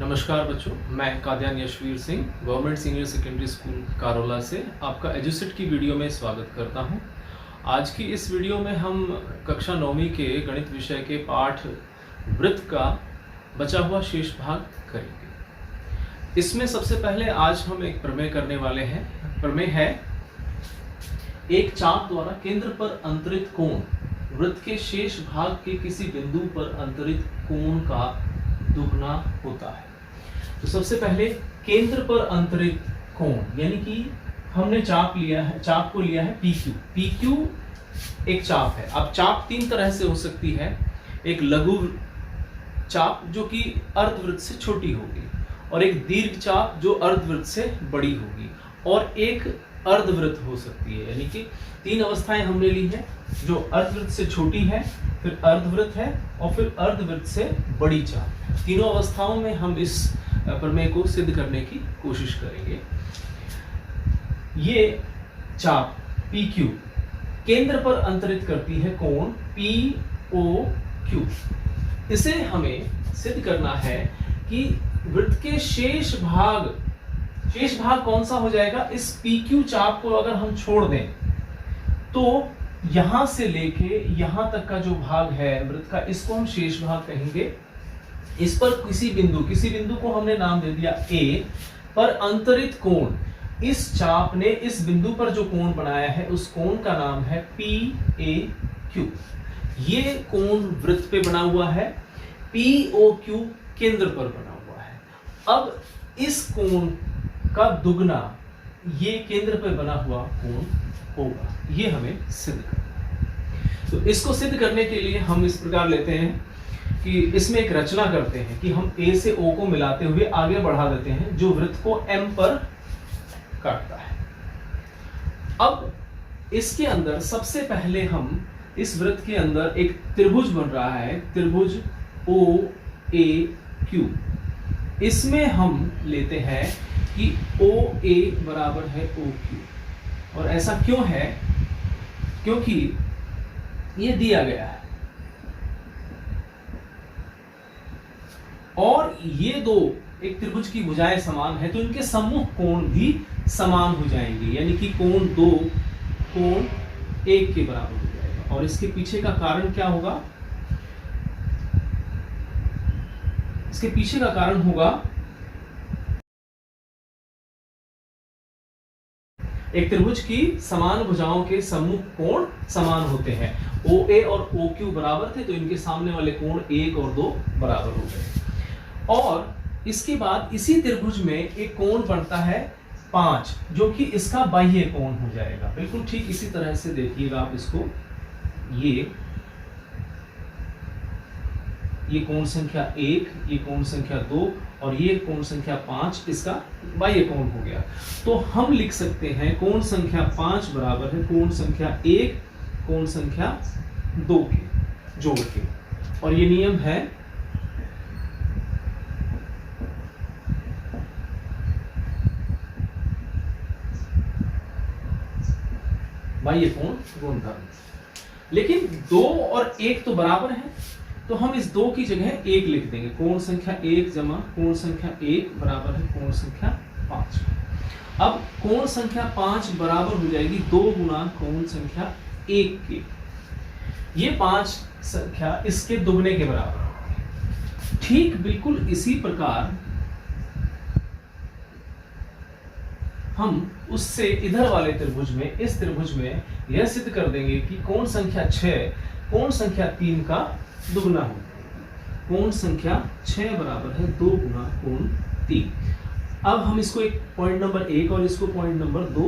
नमस्कार बच्चों, मैं Kadian Yashveer Singh government senior secondary school Karola से आपका एजुसेट की वीडियो में स्वागत करता हूं। आज की इस वीडियो में हम कक्षा 9वीं के गणित विषय के पाठ वृत्त का बचा हुआ शेष भाग करेंगे। इसमें सबसे पहले आज हम एक प्रमेय करने वाले हैं। प्रमेय है, एक चाप द्वारा केंद्र पर अंतरित कोण वृत्त के शेष भाग के किसी बिंदु पर अंतरित कोण का दुगना होता है। तो सबसे पहले केंद्र पर अंतरित कोण, यानी कि हमने चाप को लिया है PQ। PQ एक चाप है। अब चाप तीन तरह से हो सकती है। एक लघु चाप जो कि अर्धवृत्त से छोटी होगी, और एक दीर्घ चाप जो अर्धवृत्त से बड़ी होगी, और एक अर्धवृत्त हो सकती है। यानी कि तीन अवस्थाएं हमने ली है, जो अर्धवृत्त से छोटी है, फिर अर्धवृत्त है, और फिर अर्धवृत्त से बड़ी चाप। तीनों अवस्थाओं में हम इस प्रमेय को सिद्ध करने की कोशिश करेंगे। ये चाप PQ केंद्र पर अंतरित करती है कोण POQ। इसे हमें सिद्ध करना है कि वृत्त के शेष भाग कौन सा हो जाएगा। इस PQ चाप को अगर हम छोड़ दें तो यहां से लेके यहां तक का जो भाग है वृत्त का, इसको हम शेष भाग कहेंगे। इस पर किसी बिंदु को हमने नाम दे दिया A पर अंतरित कोण, इस चाप ने इस बिंदु पर जो कोण बनाया है उस कोण का नाम है PAQ। ये कोण वृत्त पे बना हुआ है, POQ केंद्र पर बना हुआ है। अब इस कोण का दुगना ये केंद्र पर बना हुआ कोण होगा। ये हमें सिद्ध करना है। तो इसको सिद्ध करने के लिए हम इस प्रकार लेते हैं कि इसमें एक रचना करते हैं कि हम A से O को मिलाते हुए आगे बढ़ा देते हैं, जो वृत्त को M पर काटता है। अब इसके अंदर सबसे पहले हम इस वृत्त के अंदर एक त्रिभुज बन रहा है, त्रिभुज OAQ। इसमें हम लेते हैं कि OA बराबर है OQ। और ऐसा क्यों है? क्योंकि ये दिया गया है और ये दो एक त्रिभुज की भुजाएं समान है, तो इनके सम्मुख कोण भी समान हो जाएंगे। यानी कि कोण 2 कोण 1 के बराबर हो जाएगा। और इसके पीछे का कारण क्या होगा? इसके पीछे का कारण होगा, एक त्रिभुज की समान भुजाओं के सम्मुख कोण समान होते हैं। OA और OQ बराबर थे, तो इनके सामने वाले कोण 1 और 2 बराबर हो गए। और इसके बाद इसी त्रिभुज में एक कोण बनता है 5, जो कि इसका बाह्य कोण हो जाएगा। बिल्कुल ठीक इसी तरह से देखिएगा आप इसको। ये कोण संख्या 1, ये कोण संख्या 2 और ये कोण संख्या 5 इसका बाह्य कोण हो गया। तो हम लिख सकते हैं कोण संख्या 5 बराबर है कोण संख्या 1 कोण संख्या 2 के जोड़ के। और ये नियम है बाह्य कोण गुणधर्म। लेकिन 2 और 1 तो बराबर है, तो हम इस 2 की जगह 1 लिख देंगे। कोण संख्या 1 जमा कोण संख्या 1 बराबर है कोण संख्या 5। अब कोण संख्या 5 बराबर हो जाएगी 2 गुना कोण संख्या 1 के। ये 5 संख्या इसके दुगने के बराबर है। ठीक बिल्कुल इसी प्रकार हम उससे इधर वाले त्रिभुज में, इस त्रिभुज में यह सिद्ध कर देंगे कि कोण संख्या 6 कोण संख्या 3 का दुगना हो। कोण संख्या 6 बराबर है 2 गुना कोण 3। अब हम इसको एक पॉइंट नंबर 1 और इसको पॉइंट नंबर 2,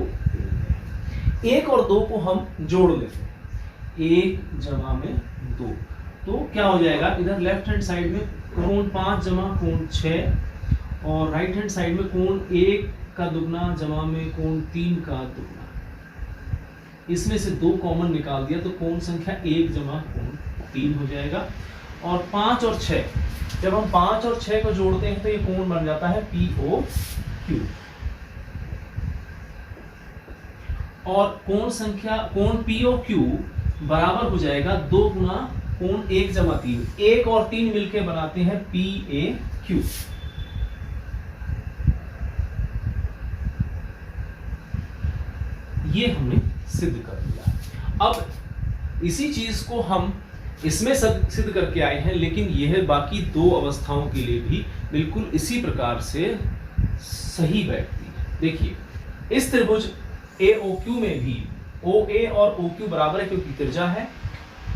1 और 2 को हम जोड़ लेते हैं। 1 जमा में 2, तो क्या हो जाएगा? इधर लेफ्ट हैंड साइड में कोण 5 जमा कोण 6 और राइट हैंड साइड में कोण 1 का दुगना जमा में कोण 3 का दुगना। इसमें से 2 कॉमन निकाल दिया तो कोण संख्या 1 जमा कोण 3 हो जाएगा। और 5 और 6, जब हम 5 और 6 को जोड़ते हैं तो ये कोण बन जाता है POQ। और कोण POQ बराबर हो जाएगा 2 गुना कोण 1 जमा 3। 1 और 3 मिलकर बनाते हैं PAQ। ये हमने सिद्ध कर दिया। अब इसी चीज को हम इसमें सिद्ध करके आए हैं, लेकिन यह बाकी दो अवस्थाओं के लिए भी बिल्कुल इसी प्रकार से सही बैठती है। देखिए, इस त्रिभुज AOQ में भी OA और OQ बराबर है क्योंकि त्रिज्या है,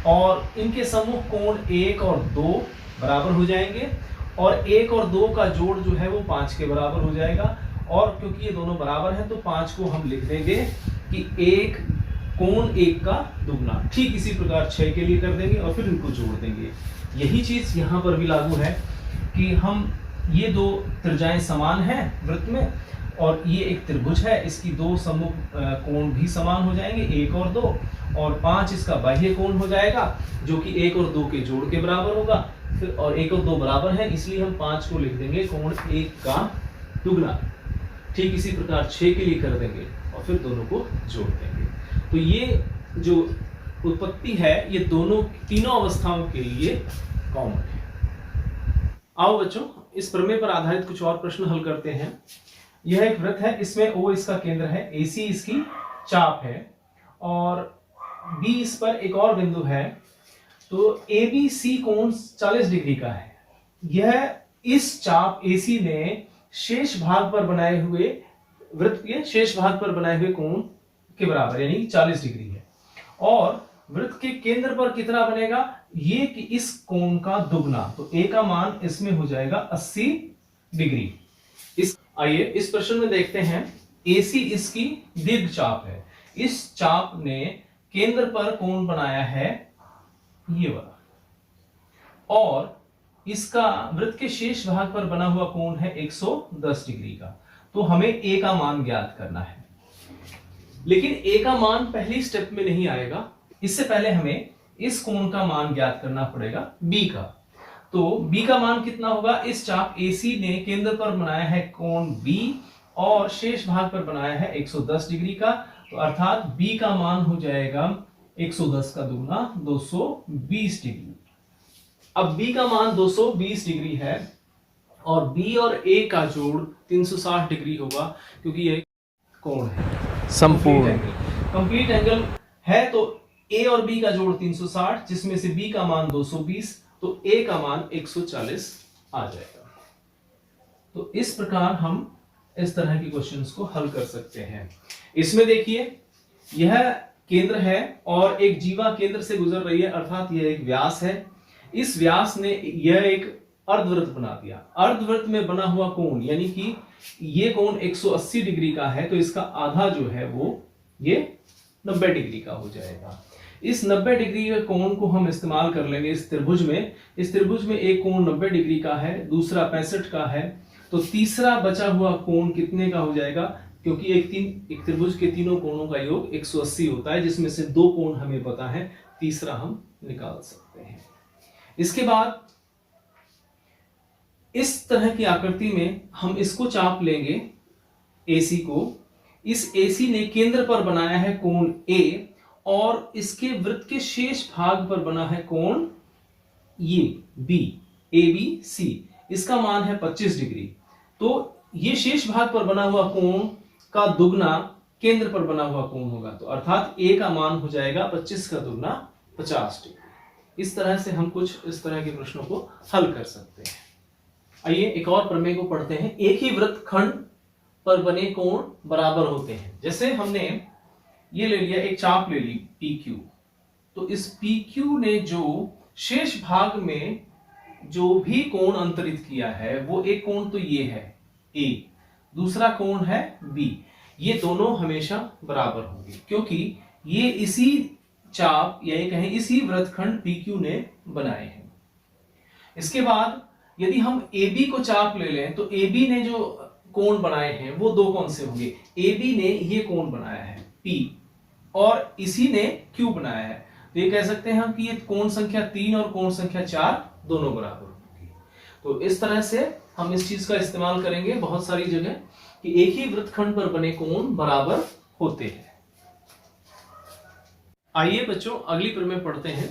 और इनके सम्मुख कोण 1 और 2 बराबर हो जाएंगे, और 1 और 2 का जोड़ जो है वो 5 के बराबर हो जाएगा। और क्योंकि ये दोनों बराबर हैं तो 5 को हम लिख देंगे कि एक कोण 1 का दुगना। ठीक इसी प्रकार 6 के लिए कर देंगे और फिर इनको जोड़ देंगे। यही चीज यहाँ पर भी लागू है कि हम ये दो त्रिज्याएं समान हैं वृत्त में, और ये एक त्रिभुज है, इसकी दो सम्मुख कोण भी समान हो जाएंगे, 1 और 2, और 5 इसका बाह्य कोण हो जाएगा जो कि 1 और 2 के जोड़ के बराबर होगा। फिर और 1 और 2 बराबर है, इसलिए हम 5 को लिख देंगे कोण 1 का दुगना। ठीक इसी प्रकार 6 के लिए कर देंगे और फिर दोनों को जोड़ देंगे। तो ये जो उत्पत्ति है ये तीनों अवस्थाओं के लिए कॉमन है। आओ बच्चों, इस प्रमेय पर आधारित कुछ और प्रश्न हल करते हैं। यह एक वृत्त है, इसमें O इसका केंद्र है, AC इसकी चाप है, और B इस पर एक और बिंदु है। तो ABC कोण 40 डिग्री का है। यह इस चाप AC में शेष भाग पर बनाए हुए वृत्त के शेष भाग पर बनाए हुए कोण के बराबर यानी 40 डिग्री है। और वृत्त के केंद्र पर कितना बनेगा? ये कि इस कोण का दुगना। तो A का मान इसमें हो जाएगा 80 डिग्री। आइए इस प्रश्न में देखते हैं। AC इसकी दीर्घ चाप है, इस चाप ने केंद्र पर कोण बनाया है ये वाला, और इसका वृत्त के शेष भाग पर बना हुआ कोण है 110 डिग्री का। तो हमें A का मान ज्ञात करना है, लेकिन A का मान पहली स्टेप में नहीं आएगा। इससे पहले हमें इस कोण का मान ज्ञात करना पड़ेगा B का। तो B का मान कितना होगा? इस चाप AC ने केंद्र पर बनाया है कोण B और शेष भाग पर बनाया है 110 डिग्री का। तो अर्थात B का मान हो जाएगा 110 का दुगना 220 डिग्री। अब B का मान 220 डिग्री है और B और A का जोड़ 360 डिग्री होगा, क्योंकि ये कोण है संपूर्ण कंप्लीट एंगल है। तो A और B का जोड़ 360, जिसमें से B का मान 220, तो A का मान 140 आ जाएगा। तो इस प्रकार हम इस तरह के क्वेश्चंस को हल कर सकते हैं। इसमें देखिए, यह केंद्र है और एक जीवा केंद्र से गुजर रही है, अर्थात यह एक व्यास है। इस व्यास ने यह एक अर्धवृत्त बना दिया। अर्धवृत्त में बना हुआ कोण यानी कि ये कोण 180 डिग्री का है, तो इसका आधा जो है वो ये 90 डिग्री का हो जाएगा। इस 90 डिग्री के कोण को हम इस्तेमाल कर लेंगे इस त्रिभुज में। इस त्रिभुज में एक कोण 90 डिग्री का है, दूसरा 65 का है, तो तीसरा बचा हुआ कोण कितने का हो जाएगा? क्योंकि एक त्रिभुज के तीनों कोणों का योग 180 होता है, जिसमें से दो कोण हमें पता है, तीसरा हम निकाल सकते हैं। इसके बाद इस तरह की आकृति में हम इसको चाप लेंगे AC को। इस AC ने केंद्र पर बनाया है कोण A और इसके वृत्त के शेष भाग पर बना है कोण ये B, ABC। इसका मान है 25 डिग्री। तो ये शेष भाग पर बना हुआ कोण का दुगना केंद्र पर बना हुआ कोण होगा, तो अर्थात A का मान हो जाएगा 25 का दुगना 50 डिग्री। इस तरह से हम कुछ इस तरह के प्रश्नों को हल कर सकते हैं। आइए एक और प्रमेय को पढ़ते हैं। एक ही वृत्त खंड पर बने कोण बराबर होते हैं। जैसे हमने ये ले लिया, एक चाप ले ली PQ, तो इस PQ ने जो शेष भाग में जो भी कोण अंतरित किया है वो एक कोण तो ये है A, दूसरा कोण है B। ये दोनों हमेशा बराबर होंगे क्योंकि ये इसी चाप या ये कहें इसी वृत्तखंड PQ ने बनाए हैं। इसके बाद यदि हम AB को चाप ले लें तो AB ने जो कोण बनाए हैं वो दो कौन से होंगे? AB ने ये कोण बनाया है P और इसी ने Q बनाया है, तो ये कह सकते हैं कि ये कोण संख्या 3 और कोण संख्या 4 दोनों बराबर होंगे। तो इस तरह से हम इस चीज का इस्तेमाल करेंगे बहुत सारी जगह कि एक ही वृत्तखंड पर बने कोण बराबर होते हैं। आइए बच्चों अगली प्रमेय पढ़ते हैं।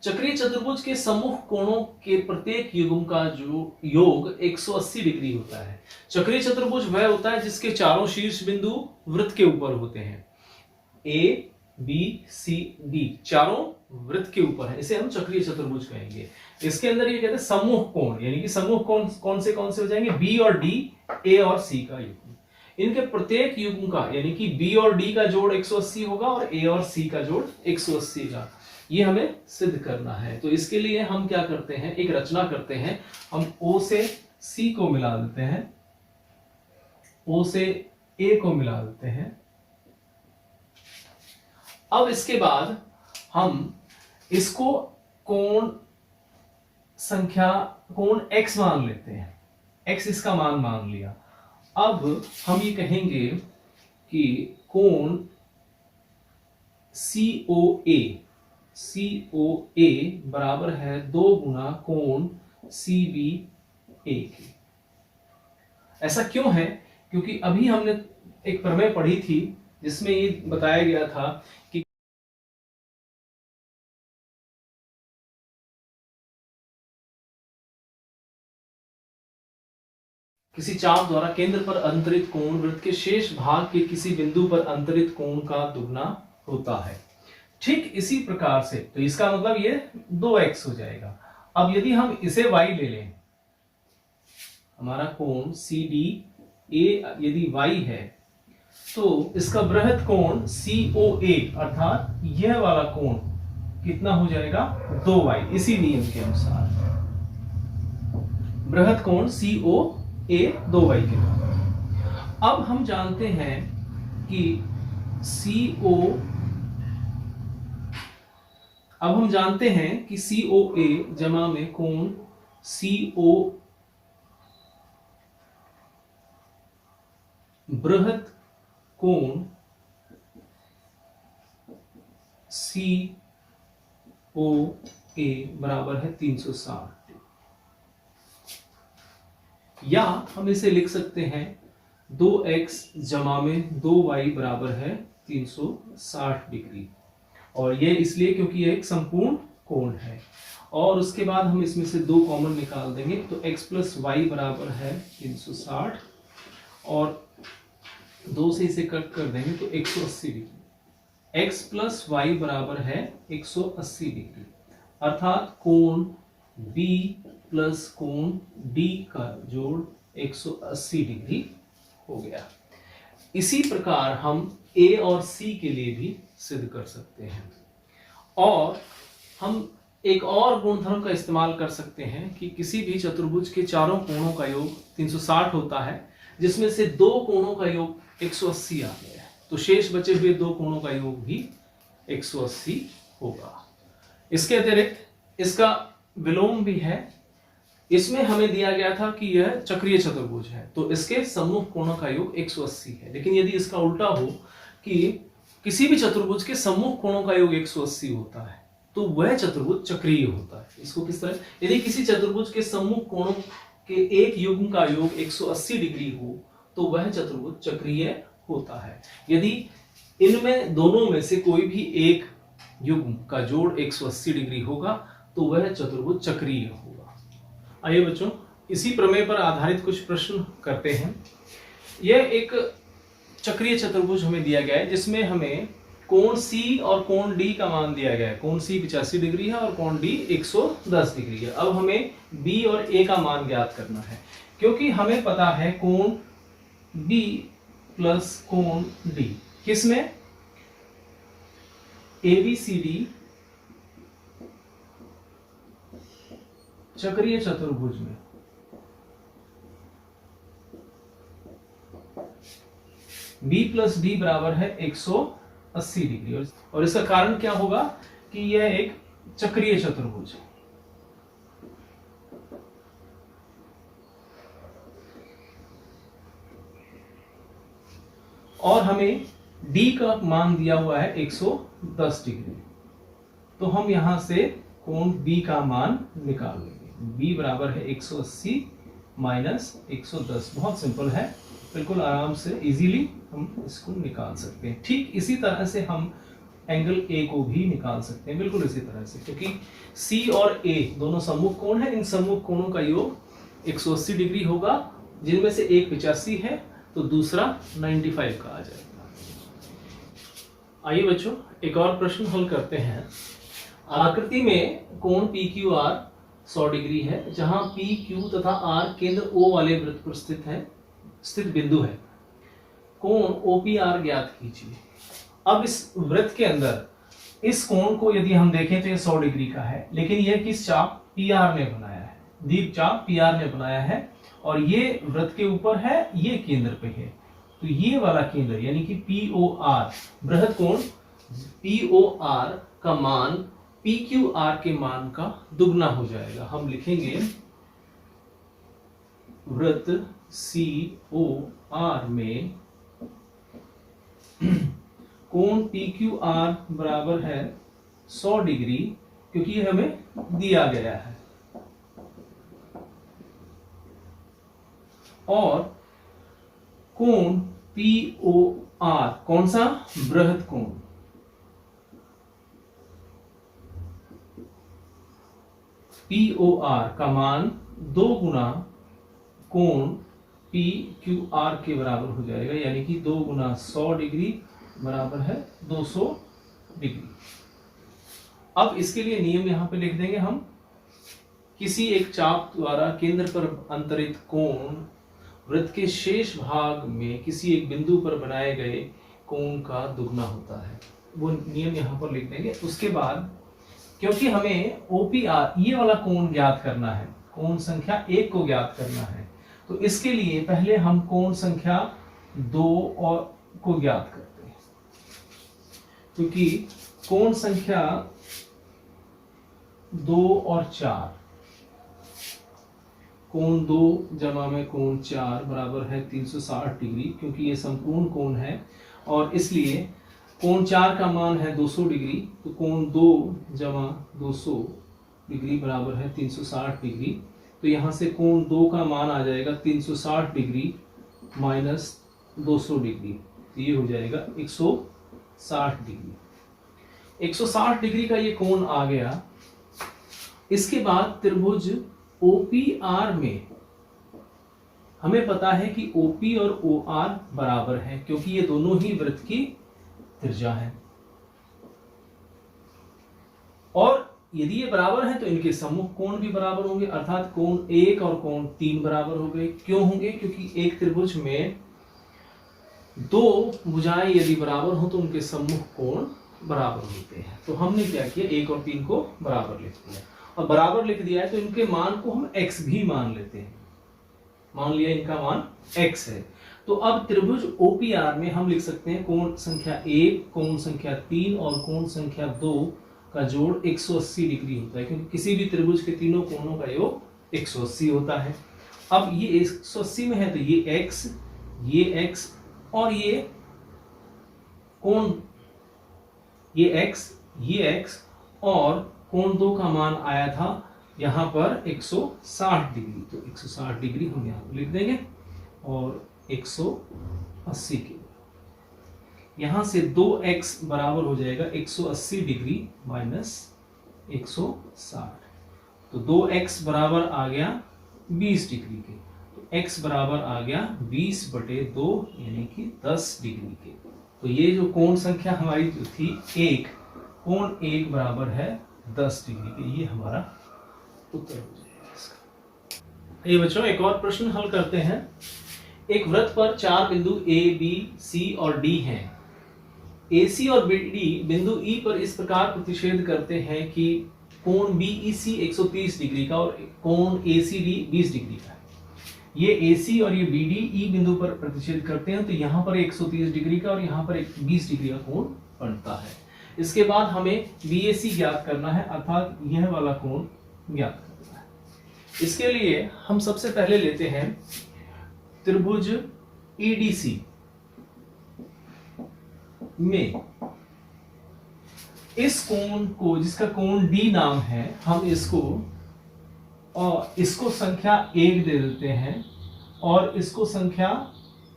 चक्रीय चतुर्भुज के सम्मुख कोणों के प्रत्येक युग्म का जो योग 180 डिग्री होता है। चक्रीय चतुर्भुज वह होता है जिसके चारों शीर्ष बिंदु वृत्त के ऊपर होते हैं। ए बी सी डी चारों वृत्त के ऊपर है, इसे हम चक्रीय चतुर्भुज कहेंगे। इसके अंदर ये कहते हैं समूह कोण, यानी कि समूह कोण कौन से हो जाएंगे, बी और डी, ए और सी का युग्म। इनके प्रत्येक युग्म का यानी कि बी और डी का जोड़ 180 होगा और ए और सी का जोड़ 180 का, ये हमें सिद्ध करना है। तो इसके लिए हम क्या करते हैं, एक रचना करते हैं। हम ओ से सी को मिला देते हैं, ओ से ए को मिला देते हैं। अब इसके बाद हम इसको कोण संख्या कोण x मान लेते हैं, x इसका मान लिया। अब हम ये कहेंगे कि कोण COA बराबर है 2 गुना कोण CBA की। ऐसा क्यों है, क्योंकि अभी हमने एक प्रमेय पढ़ी थी जिसमें ये बताया गया था कि किसी चाप द्वारा केंद्र पर अंतरित कोण वृत्त के शेष भाग के किसी बिंदु पर अंतरित कोण का दुगना होता है। ठीक इसी प्रकार से, तो इसका मतलब ये 2x हो जाएगा। अब यदि हम इसे y ले लें, हमारा कोण CDA यदि y है, तो इसका बृहद कोण COA अर्थात यह वाला कोण कितना हो जाएगा, 2y। इसी नियम के अनुसार बृहद कोण COA 2y के बराबर। अब हम जानते हैं कि COA जमा में कोण CO बृहद कोण COA बराबर है 360, या हम इसे लिख सकते हैं 2x जमा में 2y बराबर है 360 डिग्री। और ये इसलिए क्योंकि यह एक संपूर्ण कोण है। और उसके बाद हम इसमें से 2 कॉमन निकाल देंगे, तो x प्लस वाई बराबर है 360 और 2 से इसे कट कर देंगे तो 180 डिग्री। x प्लस वाई बराबर है 180 डिग्री, अर्थात कोण B प्लस कोण D का जोड़ 180 डिग्री हो गया। इसी प्रकार हम A और C के लिए भी सिद्ध कर सकते हैं। और हम एक और गुणधर्म का इस्तेमाल कर सकते हैं कि किसी भी चतुर्भुज के चारों कोणों का योग 360 होता है, जिसमें से 2 कोणों का योग 180 आ गया है, तो शेष बचे हुए 2 कोणों का योग भी 180 होगा। इसके अतिरिक्त इसका विलोम भी है। इसमें हमें दिया गया था कि यह चक्रीय चतुर्भुज है, तो इसके समूह कोणों का योग 180 है। लेकिन यदि इसका उल्टा हो कि किसी भी चतुर्भुज के समूह कोणों का योग 180 होता है, तो वह चतुर्भुज चक्रीय होता है। इसको किस तरह, यदि किसी चतुर्भुज के समूह कोणों के एक युग्म का योग 180 डिग्री हो, तो वह चतुर्भुज चक्रीय होता है। यदि इनमें दोनों में से कोई भी एक युग्म का जोड़ 180 डिग्री होगा, तो वह चतुर्भुज चक्रीय होगा। आइए बच्चों, इसी प्रमेय पर आधारित कुछ प्रश्न करते हैं। यह एक चक्रीय चतुर्भुज हमें दिया गया है, जिसमें हमें कोण C और कोण D का मान दिया गया है। कोण C 85 डिग्री है और कोण D 110 डिग्री है। अब हमें B और A का मान ज्ञात करना है, क्योंकि हमें पता है कोण B प्लस कोण D किसमें, ABCD चक्रीय चतुर्भुज में। B प्लस D बराबर है 180 डिग्री। और इसका कारण क्या होगा कि यह एक चक्रीय चतुर्भुज है। और हमें D का मान दिया हुआ है 110 डिग्री, तो हम यहां से कोण B का मान निकाल लेंगे। B बराबर है 180 माइनस 110। बहुत सिंपल है, बिल्कुल आराम से इजीली हम इसको निकाल सकते हैं। ठीक इसी तरह से हम एंगल A को भी निकाल सकते हैं, बिल्कुल इसी तरह से, क्योंकि C और A दोनों सम्मुख कोण है। इन सम्मुख कोणों का योग 180 डिग्री होगा, जिनमें से एक 85 है तो दूसरा 95 का आ जाएगा। आइए बच्चों, एक और प्रश्न हल करते हैं। आकृति में कोण पी क्यू आर 100 डिग्री है, जहां पी क्यू तथा आर केंद्र ओ वाले वृत्त पर स्थित बिंदु है। कोण ओपीआर ज्ञात कीजिए। अब इस वृत्त के अंदर इस कोण को यदि हम देखें तो ये 100 डिग्री का है, लेकिन यह किस चाप पी आर ने बनाया है, दीप चाप पी आर ने बनाया है, और ये वृत्त के ऊपर है, ये केंद्र पे है। तो ये वाला केंद्र यानी कि पी ओ आर, बृहद कोण पी ओ आर का मान पी क्यू आर के मान का दुगना हो जाएगा। हम लिखेंगे वृत्त सी ओ आर में कोण पी क्यू आर बराबर है 100 डिग्री, क्योंकि ये हमें दिया गया है, और कोण पी ओ आर कौन सा, बृहद कोण, पी ओ आर का मान 2 गुना कोण पी क्यू आर के बराबर हो जाएगा, यानी कि 2 गुना 100 डिग्री बराबर है 200 डिग्री। अब इसके लिए नियम यहां पे लिख देंगे हम। किसी एक चाप द्वारा केंद्र पर अंतरित कोण वृत्त के शेष भाग में किसी एक बिंदु पर बनाए गए कोण का दुगना होता है, वो नियम यहां पर लिख देंगे। उसके बाद क्योंकि हमें ओपीआर ये वाला कोण ज्ञात करना है, कोण संख्या 1 को ज्ञात करना है, तो इसके लिए पहले हम कोण संख्या 2 और को ज्ञात करते हैं, क्योंकि कोण संख्या 2 और 4, कोण 2 जमा में कोण 4 बराबर है 360 डिग्री, क्योंकि ये संपूर्ण कोण है, और इसलिए कोण 4 का मान है 200 डिग्री, तो कोण 2 जमा 200 डिग्री बराबर है 360 डिग्री। तो यहां से कोण 2 का मान आ जाएगा 360 डिग्री माइनस 200 डिग्री, तो ये हो जाएगा 160 डिग्री। 160 डिग्री का ये कोण आ गया। इसके बाद त्रिभुज OPR में हमें पता है कि OP और OR बराबर है, क्योंकि ये दोनों ही वृत्त की त्रिज्या है, और यदि ये बराबर है तो इनके सम्मुख कोण भी बराबर होंगे, अर्थात कोण 1 और कोण 3 बराबर हो गए। क्यों होंगे? क्योंकि एक त्रिभुज में 2 भुजाएं यदि बराबर हो तो उनके सम्मुख कोण बराबर होते हैं। तो हमने क्या किया, 1 और 3 को बराबर लिख दिया, और बराबर लिख दिया है तो इनके मान को हम x भी मान लेते हैं। मान लिया इनका मान x है, तो अब त्रिभुज OPR में हम लिख सकते हैं कोण संख्या 1, कोण संख्या 3 और कोण संख्या 2 का जोड़ 180 डिग्री होता है, क्योंकि किसी भी त्रिभुज के तीनों कोणों का योग 180 होता है। अब ये 180 में है तो ये x और ये कोण, ये x और कोण 2 का मान आया था यहाँ पर 160 डिग्री, तो 160 डिग्री हम यहाँ पर लिख देंगे, और 180 के यहाँ से 2x बराबर हो जाएगा 180 डिग्री माइनस 160, तो 2x बराबर आ गया 20 डिग्री के, तो x बराबर आ गया 20/2 यानी कि 10 डिग्री के। तो ये जो कोण संख्या हमारी जो थी 1, कोण 1 बराबर है 10 डिग्री के, ये हमारा उत्तर हो जाएगा इसका। ये बच्चों एक और प्रश्न हल करते हैं। एक वृत्त पर 4 बिंदु A, B, C और D हैं। AC और BD बिंदु E पर इस प्रकार प्रतिच्छेद करते हैं कि कोण BEC 130 डिग्री का और कोण ACD 20 डिग्री का है। ये AC और ये BD E बिंदु पर प्रतिच्छेद करते हैं, तो यहाँ पर 130 डिग्री का और यहाँ पर 20 डिग्री का कोण बनता है। इसके बाद हमें BAC ज्ञात करना है, अर्थात यह वाला कोण ज्ञात करना है। इसके लिए हम सबसे पहले लेते हैं त्रिभुज EDC में इस कोण को, जिसका कोण D नाम है, हम इसको संख्या 1 दे देते हैं और इसको संख्या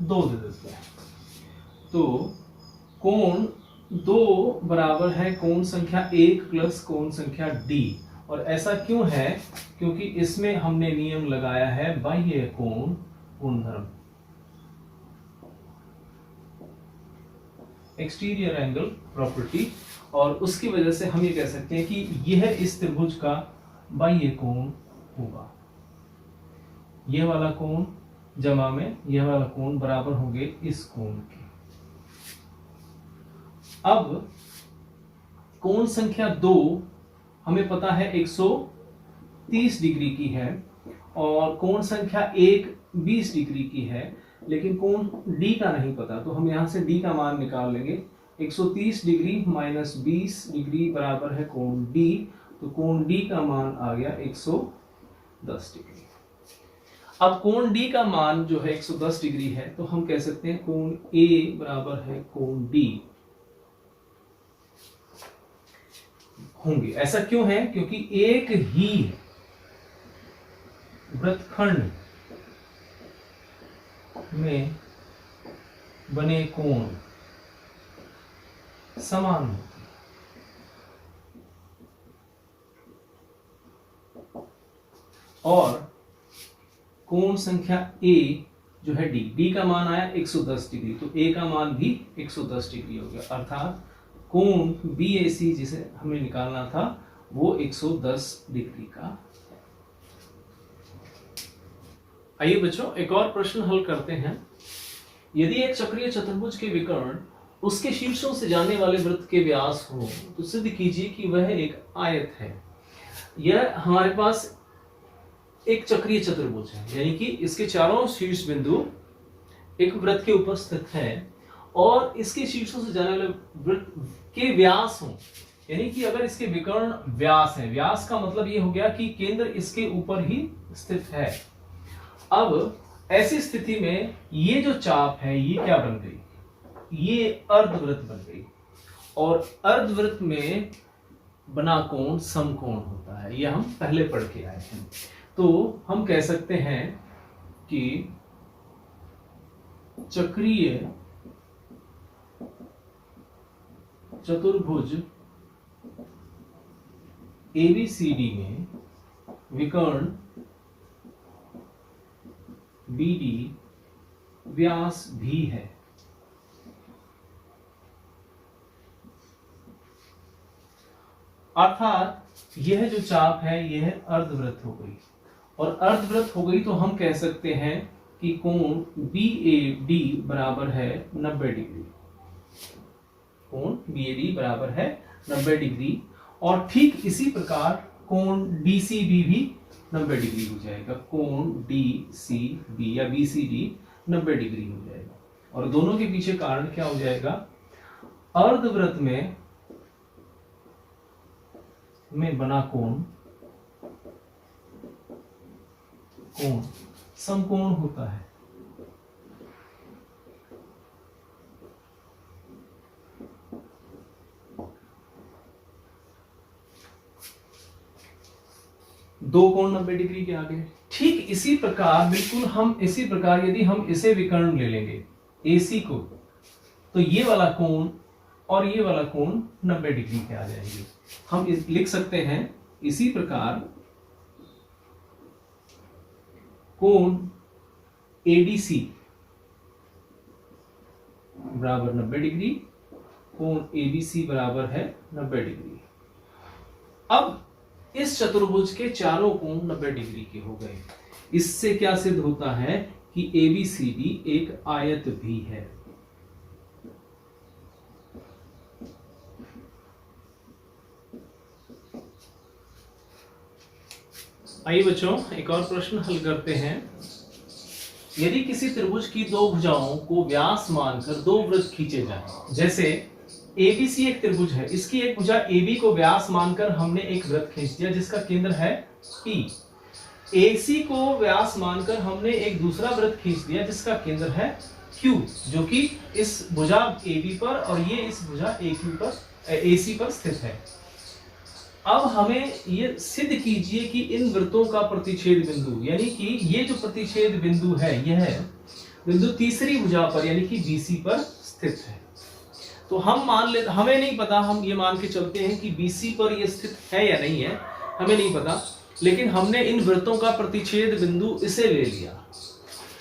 2 दे देते हैं। तो कोण 2 बराबर है कोण संख्या 1 प्लस कोण संख्या D, और ऐसा क्यों है? क्योंकि इसमें हमने नियम लगाया है बाह्य कोण गुणधर्म। एक्सटीरियर एंगल प्रॉपर्टी, और उसकी वजह से हम ये कह सकते हैं कि यह इस त्रिभुज का बाह्य कोण होगा। यह वाला कोण जमा में यह वाला कोण बराबर होंगे इस कोण के। अब कोण संख्या 2 हमें पता है 130 डिग्री की है, और कोण संख्या 1 20 डिग्री की है, लेकिन कोण D का नहीं पता, तो हम यहां से D का मान निकाल लेंगे। 130 डिग्री माइनस 20 डिग्री बराबर है कोण D, तो कोण D का मान आ गया 110 डिग्री। अब कोण D का मान जो है 110 डिग्री है, तो हम कह सकते हैं कोण A बराबर है कोण D होंगे। ऐसा क्यों है? क्योंकि एक ही वृत्तखंड में बने कोण समान होते हैं। और कोण संख्या A जो है D का मान आया 110 डिग्री, तो A का मान भी 110 डिग्री हो गया, अर्थात कोण BAC जिसे हमें निकालना था वो 110 डिग्री का। आइए बच्चों, एक और प्रश्न हल करते हैं। यदि एक चक्रीय चतुर्भुज के विकर्ण उसके शीर्षों से जाने वाले वृत्त के व्यास हो, तो सिद्ध कीजिए कि वह एक आयत है। यह हमारे पास एक चक्रीय चतुर्भुज है, यानी कि इसके चारों शीर्ष बिंदु एक वृत्त के ऊपर स्थित है, और इसके शीर्षों से जाने वाले वृत्त के व्यास हो, यानी कि अगर इसके विकर्ण व्यास है, व्यास का मतलब ये हो गया कि केंद्र इसके ऊपर ही स्थित है। अब ऐसी स्थिति में ये जो चाप है ये क्या बन गई? ये अर्धवृत्त बन गई, और अर्धवृत्त में बना कोण समकोण होता है, यह हम पहले पढ़ के आए हैं। तो हम कह सकते हैं कि चक्रीय चतुर्भुज ABCD में विकर्ण BD व्यास भी है। अर्थात यह जो चाप है यह अर्धवृत्त हो गई, और अर्धवृत्त हो गई तो हम कह सकते हैं कि कोण BAD बराबर है 90 डिग्री। कोण BAD बराबर है 90 डिग्री, और ठीक इसी प्रकार कोण DCB भी 90 डिग्री हो जाएगा। कोण DCB या BCD 90 डिग्री हो जाएगा, और दोनों के पीछे कारण क्या हो जाएगा? अर्धवृत्त में बना कोण समकोण होता है। दो कोण 90 डिग्री के आगे। ठीक इसी प्रकार, बिल्कुल हम इसी प्रकार यदि हम इसे विकर्ण ले लेंगे AC को, तो ये वाला कोण और ये वाला कोण 90 डिग्री के आ जाएंगे। हम लिख सकते हैं इसी प्रकार कोण ADC बराबर 90 डिग्री, कोण ABC बराबर है 90 डिग्री। अब इस चतुर्भुज के चारों कोण 90 डिग्री के हो गए। इससे क्या सिद्ध होता है कि ABCD एक आयत भी है। आइए बच्चों, एक और प्रश्न हल करते हैं। यदि किसी त्रिभुज की दो भुजाओं को व्यास मानकर दो वृत्त खींचे जाएं, जैसे ABC एक त्रिभुज है, इसकी एक भुजा AB को व्यास मानकर हमने एक वृत्त खींच दिया जिसका केंद्र है P। AC को व्यास मानकर हमने एक दूसरा वृत्त खींच दिया जिसका केंद्र है Q, जो कि इस भुजा AB पर और ये इस भुजा AC पर स्थित है। अब हमें ये सिद्ध कीजिए कि इन वृत्तों का प्रतिच्छेद बिंदु, यानी कि ये जो प्रतिच्छेद बिंदु है यह बिंदु तीसरी भुजा पर यानी कि BC पर स्थित है। तो हम मान ले, हमें नहीं पता, हम ये मान के चलते हैं कि BC पर ये स्थित है या नहीं है, हमें नहीं पता, लेकिन हमने इन वृत्तों का प्रतिच्छेद बिंदु इसे ले लिया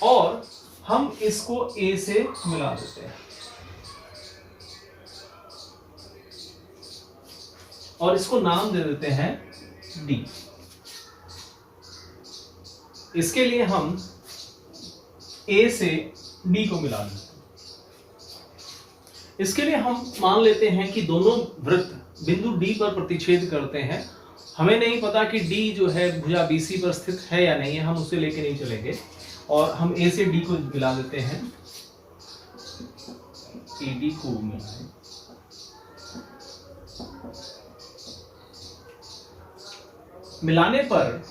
और हम इसको A से मिला देते हैं। और इसको नाम दे देते हैं डी। इसके लिए हम ए से डी को मिला लेते हैं। इसके लिए हम मान लेते हैं कि दोनों वृत्त बिंदु डी पर प्रतिच्छेद करते हैं। हमें नहीं पता कि डी जो है भुजा बीसी पर स्थित है या नहीं है, हम उसे लेके नहीं चलेंगे और हम ए से डी को मिला देते हैं। ए डी को मिलाएं, मिलाने पर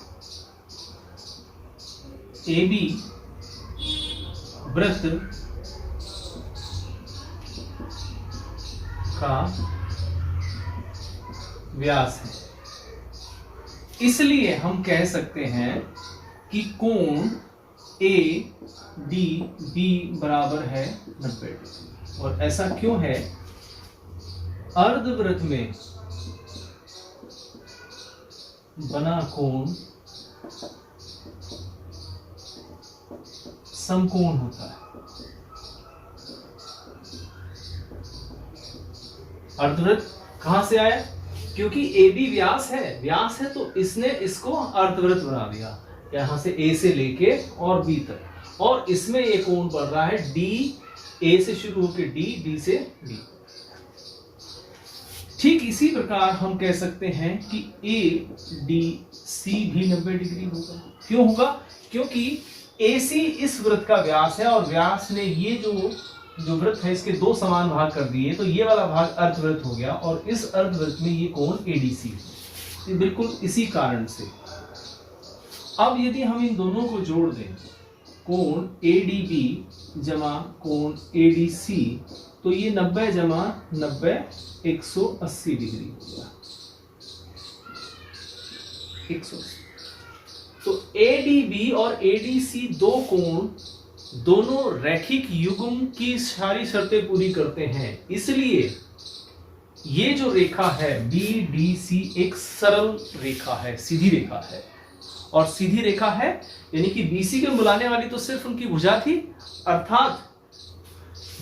ए बी वृत्त का व्यास है। इसलिए हम कह सकते हैं कि कोण ए डी बी बराबर है 90 डिग्री। और ऐसा क्यों है? अर्धवृत्त में बना कोण समकोण होता है। अर्धवृत्त कहां से आया? क्योंकि ए बी व्यास है तो इसने इसको अर्धवृत्त बना दिया, यहां से ए से लेके और बी तक, और इसमें ये कोण पड़ रहा है डी, ए से शुरू होकर डी, डी से डी। ठीक इसी प्रकार हम कह सकते हैं कि ए डी सी भी 90 डिग्री होगा। क्यों होगा? क्योंकि ए सी इस वृत्त का व्यास है और व्यास ने ये जो वृत्त है इसके दो समान भाग कर दिए, तो ये वाला भाग अर्धवृत्त हो गया और इस अर्धवृत्त में ये कोण एडीसी है। बिल्कुल इसी कारण से अब यदि हम इन दोनों को जोड़ दें, कोण एडीबी जमा कोण एडीसी, तो ये 90 जमा 90 180 डिग्री हो गया। 180। तो एडीबी और एडीसी दो कोण दोनों रैखिक युग्म की सारी शर्तें पूरी करते हैं। इसलिए ये जो रेखा है BDC एक सरल रेखा है, सीधी रेखा है। और सीधी रेखा है यानी कि BC के बुलाने वाली तो सिर्फ उनकी भुजा थी, अर्थात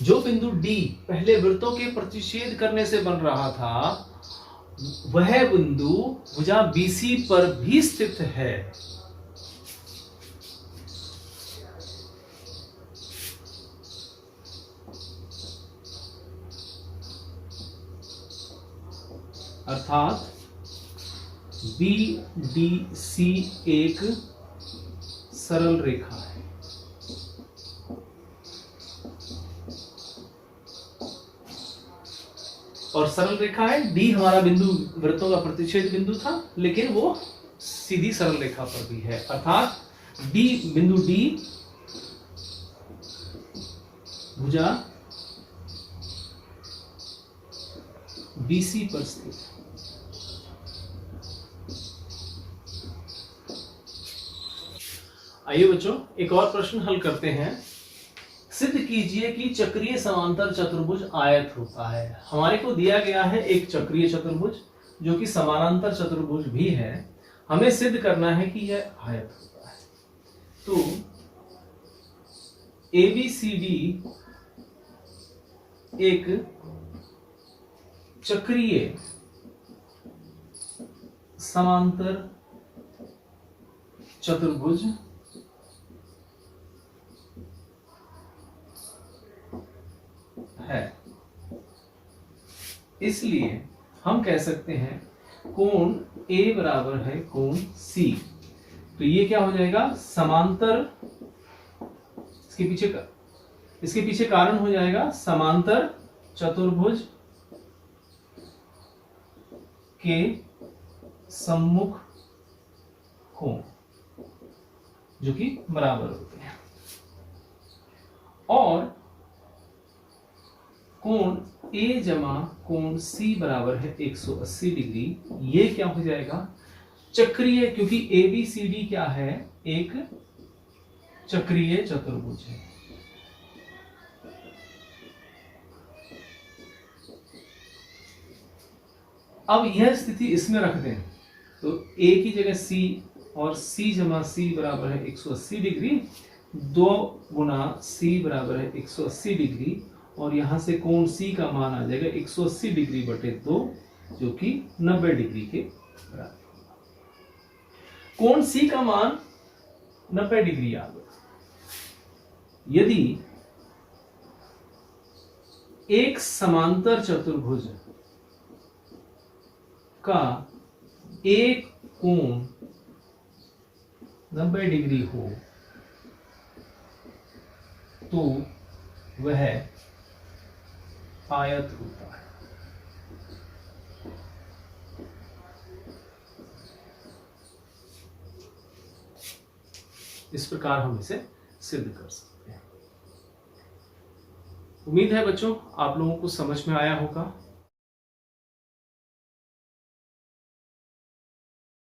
जो बिंदु D पहले वृत्तों के प्रतिच्छेद करने से बन रहा था, वह बिंदु भुजा BC पर भी स्थित है। अर्थात BDC एक सरल रेखा है। और सरल रेखा है, D हमारा बिंदु वृत्तों का प्रतिच्छेद बिंदु था, लेकिन वो सीधी सरल रेखा पर भी है। अर्थात बिंदु D भुजा BC पर स्थित है। आइए बच्चों एक और प्रश्न हल करते हैं। सिद्ध कीजिए कि चक्रीय समांतर चतुर्भुज आयत होता है। हमारे को दिया गया है एक चक्रीय चतुर्भुज जो कि समानांतर चतुर्भुज भी है। हमें सिद्ध करना है कि यह आयत होता है। तो ABCD एक चक्रीय समांतर चतुर्भुज है। इसलिए हम कह सकते हैं कोण A बराबर है कोण C। तो ये क्या हो जाएगा? समांतर, इसके पीछे कारण हो जाएगा समांतर चतुर्भुज के सम्मुख कोण जो कि बराबर होते हैं। और कोण A जमा कोण C बराबर है 180 डिग्री। ये क्या हो जाएगा? चक्रीय, क्योंकि ABCD क्या है? एक चक्रीय चतुर्भुज है। अब यह स्थिति इसमें रख दें तो A की जगह C और C जमा C बराबर है 180 डिग्री, 2 गुना C बराबर है 180 डिग्री, और यहां से कोण C का मान आ जाएगा 180 डिग्री बटे 2, जो कि 90 डिग्री के बराबर। कोण सी का मान 90 डिग्री आ गया। यदि एक समांतर चतुर्भुज का एक कोण 90 डिग्री हो तो वह आयत होता है। इस प्रकार हम इसे सिद्ध कर सकते हैं। उम्मीद है बच्चों आप लोगों को समझ में आया होगा।